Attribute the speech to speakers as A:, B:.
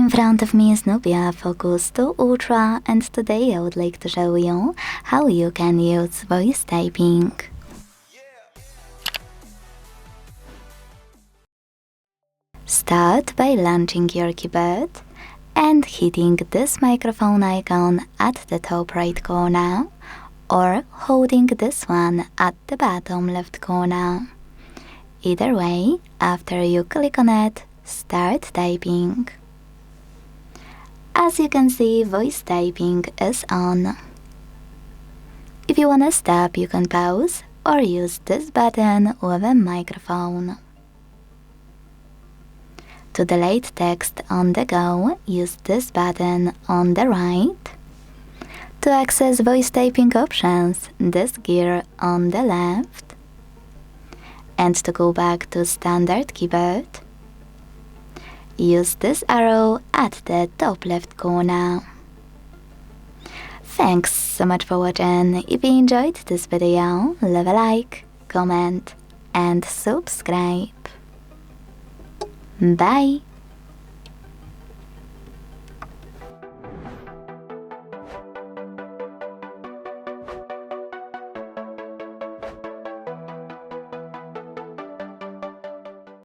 A: In front of me is NUBIA Focus 2 Ultra, and today I would like to show you how you can use voice typing. Start by launching your keyboard and hitting this microphone icon at the top right corner, or holding this one at the bottom left corner. Either way, after you click on it, start typing. As you can see, voice typing is on. If you wanna stop, you can pause or use this button with a microphone. To delete text on the go, use this button on the right. To access voice typing options, this gear on the left. And to go back to standard keyboard, use this arrow at the top left corner. Thanks so much for watching. If you enjoyed this video, leave a like, comment and subscribe. Bye!